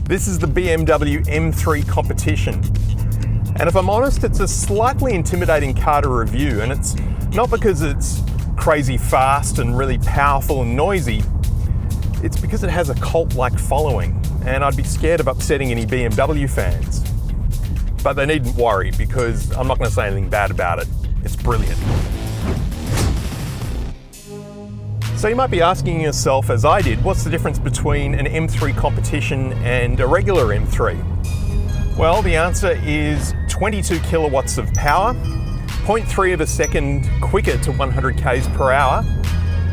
This is the BMW M3 Competition. And if I'm honest, it's a slightly intimidating car to review, and it's not because it's crazy fast and really powerful and noisy. It's because it has a cult-like following, and I'd be scared of upsetting any BMW fans. But they needn't worry, because I'm not going to say anything bad about it. It's brilliant. So you might be asking yourself, as I did, what's the difference between an M3 Competition and a regular M3? Well, the answer is 22 kilowatts of power, 0.3 of a second quicker to 100 k's per hour,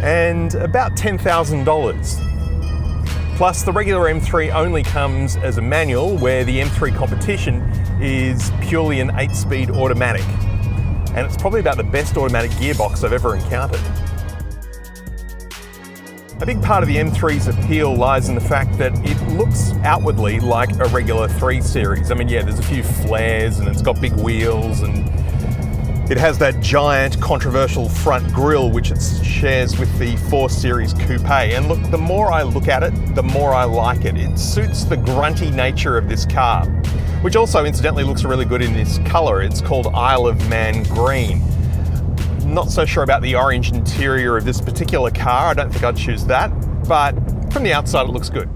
and about $10,000. Plus, the regular M3 only comes as a manual, where the M3 Competition is purely an 8-speed automatic. And it's probably about the best automatic gearbox I've ever encountered. A big part of the M3's appeal lies in the fact that it looks outwardly like a regular 3 Series. I mean, yeah, there's a few flares and it's got big wheels and it has that giant controversial front grille which it shares with the 4 Series Coupe. And look, the more I look at it, the more I like it. It suits the grunty nature of this car, which also incidentally looks really good in this colour. It's called Isle of Man Green. Not so sure about the orange interior of this particular car. I don't think I'd choose that, but from the outside it looks good.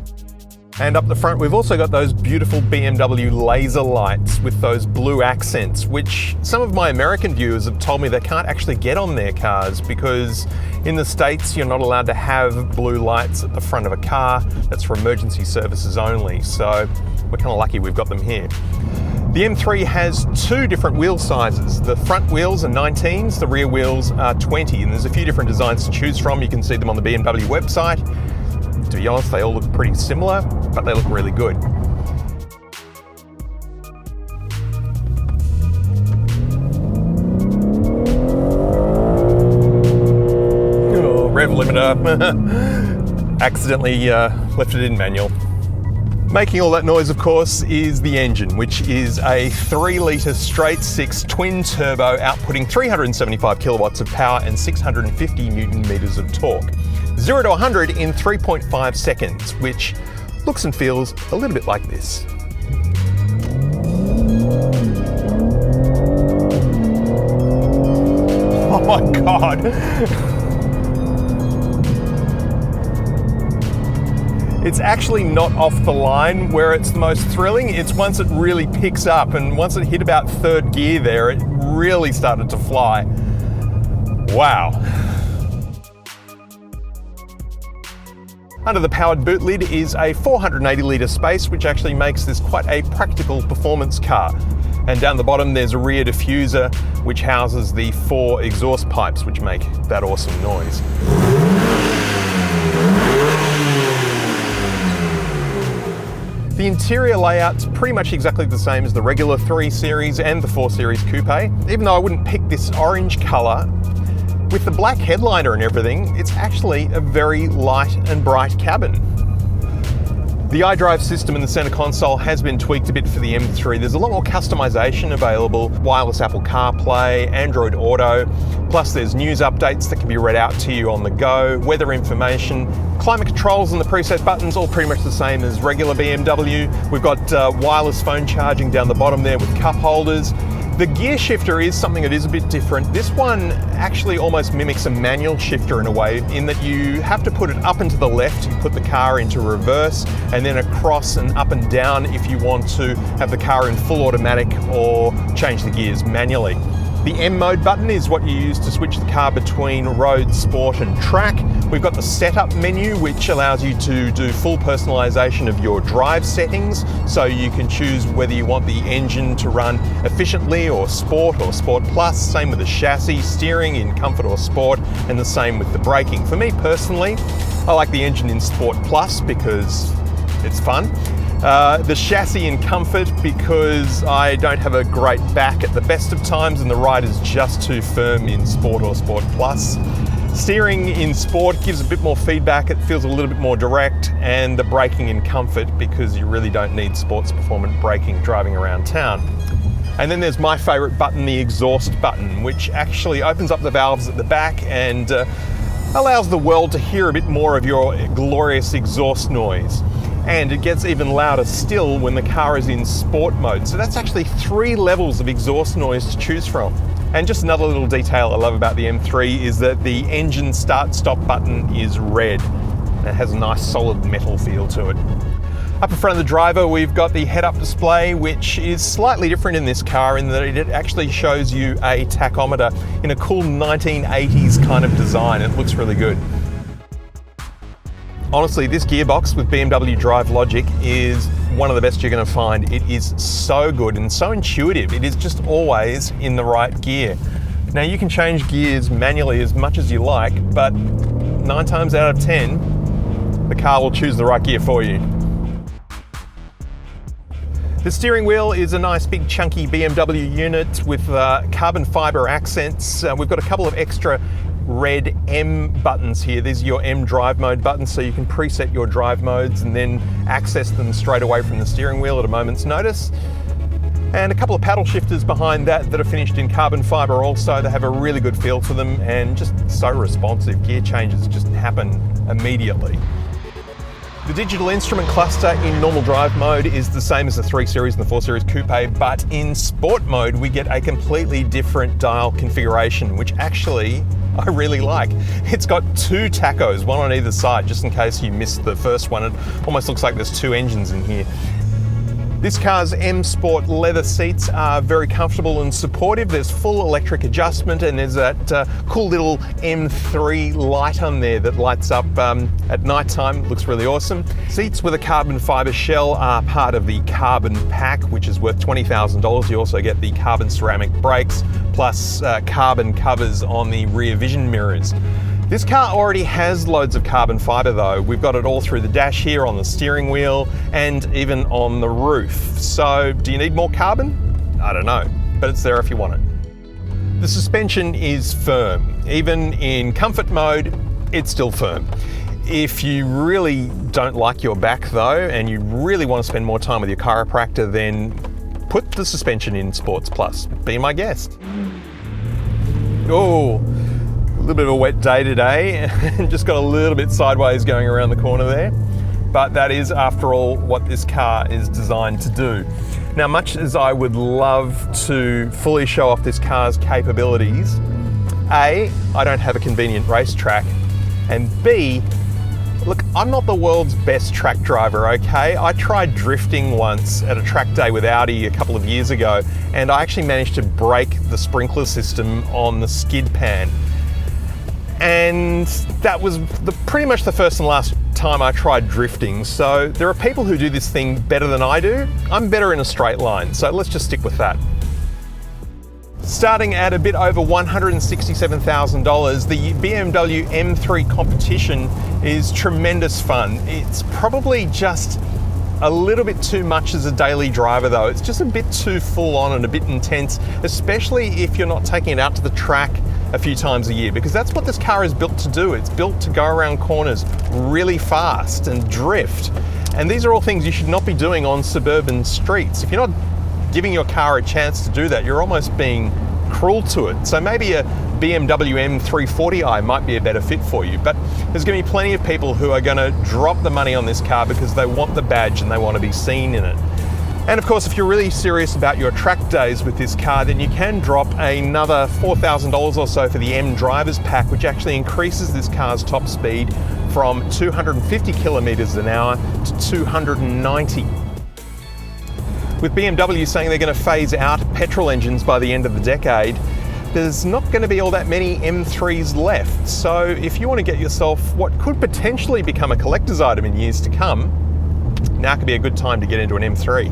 And up the front we've also got those beautiful BMW laser lights with those blue accents, which some of my American viewers have told me they can't actually get on their cars because in the States you're not allowed to have blue lights at the front of a car. That's for emergency services only, so we're kind of lucky we've got them here. The M3 has 2 different wheel sizes. The front wheels are 19s, the rear wheels are 20, and there's a few different designs to choose from. You can see them on the BMW website. To be honest, they all look pretty similar, but they look really good. Oh, rev limiter. Accidentally left it in manual. Making all that noise, of course, is the engine, which is a 3-litre straight-six twin-turbo outputting 375 kilowatts of power and 650 Newton-meters of torque. 0 to 100 in 3.5 seconds, which looks and feels a little bit like this. Oh my God! It's actually not off the line where it's the most thrilling. It's once it really picks up, and once it hit about 3rd gear there, it really started to fly. Wow. Under the powered boot lid is a 480-litre space, which actually makes this quite a practical performance car. And down the bottom there's a rear diffuser, which houses the 4 exhaust pipes, which make that awesome noise. The interior layout's pretty much exactly the same as the regular 3 Series and the 4 Series Coupe, even though I wouldn't pick this orange colour. With the black headliner and everything, it's actually a very light and bright cabin. The Idrive system in the center console has been tweaked a bit for the M3. There's a lot more customization available, wireless Apple CarPlay, Android Auto, plus there's news updates that can be read out to you on the go, weather information, climate controls and the preset buttons, all pretty much the same as regular BMW. We've got wireless phone charging down the bottom there with cup holders. The gear shifter is something that is a bit different. This one actually almost mimics a manual shifter in a way, in that you have to put it up and to the left to put the car into reverse, and then across and up and down if you want to have the car in full automatic or change the gears manually. The M mode button is what you use to switch the car between road, sport and track. We've got the setup menu, which allows you to do full personalization of your drive settings, so you can choose whether you want the engine to run efficiently or Sport Plus. Same with the chassis, steering in Comfort or Sport, and the same with the braking. For me personally, I like the engine in Sport Plus because it's fun. The chassis in Comfort because I don't have a great back at the best of times and the ride is just too firm in Sport or Sport Plus. Steering in Sport gives a bit more feedback, it feels a little bit more direct, and the braking in Comfort because you really don't need sports performance braking driving around town. And then there's my favourite button, the exhaust button, which actually opens up the valves at the back and allows the world to hear a bit more of your glorious exhaust noise. And it gets even louder still when the car is in sport mode. So that's actually 3 levels of exhaust noise to choose from. And just another little detail I love about the M3 is that the engine start-stop button is red. It has a nice solid metal feel to it. Up in front of the driver, we've got the head-up display, which is slightly different in this car in that it actually shows you a tachometer in a cool 1980s kind of design. It looks really good. Honestly, this gearbox with BMW Drive Logic is one of the best you're going to find. It is so good and so intuitive. It is just always in the right gear. Now, you can change gears manually as much as you like, but 9 times out of 10, the car will choose the right gear for you. The steering wheel is a nice big chunky BMW unit with carbon fibre accents. We've got a couple of extra red M buttons here. These are your M drive mode buttons, so you can preset your drive modes and then access them straight away from the steering wheel at a moment's notice. And a couple of paddle shifters behind that are finished in carbon fibre also. They have a really good feel to them and just so responsive. Gear changes just happen immediately. The digital instrument cluster in normal drive mode is the same as the 3 Series and the 4 Series Coupe, but in sport mode we get a completely different dial configuration, which actually I really like. It's got 2 tachos, one on either side, just in case you missed the first one. It almost looks like there's 2 engines in here. This car's M Sport leather seats are very comfortable and supportive. There's full electric adjustment, and there's that cool little M3 light on there that lights up at night time. It looks really awesome. Seats with a carbon fibre shell are part of the carbon pack, which is worth $20,000. You also get the carbon ceramic brakes, plus carbon covers on the rear vision mirrors. This car already has loads of carbon fibre though. We've got it all through the dash here, on the steering wheel, and even on the roof. So do you need more carbon? I don't know, but it's there if you want it. The suspension is firm. Even in comfort mode, it's still firm. If you really don't like your back though, and you really want to spend more time with your chiropractor, then put the suspension in Sports Plus. Be my guest. Oh. A little bit of a wet day today and just got a little bit sideways going around the corner there. But that is, after all, what this car is designed to do. Now, much as I would love to fully show off this car's capabilities, A, I don't have a convenient racetrack, and B, look, I'm not the world's best track driver, okay? I tried drifting once at a track day with Audi a couple of years ago, and I actually managed to break the sprinkler system on the skid pan. And that was pretty much the first and last time I tried drifting. So there are people who do this thing better than I do. I'm better in a straight line, so let's just stick with that. Starting at a bit over $167,000, the BMW M3 Competition is tremendous fun. It's probably just a little bit too much as a daily driver though. It's just a bit too full on and a bit intense, especially if you're not taking it out to the track a few times a year, because that's what this car is built to do. It's built to go around corners really fast and drift. And these are all things you should not be doing on suburban streets. If you're not giving your car a chance to do that, you're almost being cruel to it. So maybe a BMW M3 40i might be a better fit for you, but there's going to be plenty of people who are going to drop the money on this car because they want the badge and they want to be seen in it. And of course, if you're really serious about your track days with this car, then you can drop another $4,000 or so for the M Drivers Pack, which actually increases this car's top speed from 250 kilometers an hour to 290. With BMW saying they're going to phase out petrol engines by the end of the decade, there's not going to be all that many M3s left. So if you want to get yourself what could potentially become a collector's item in years to come, now could be a good time to get into an M3.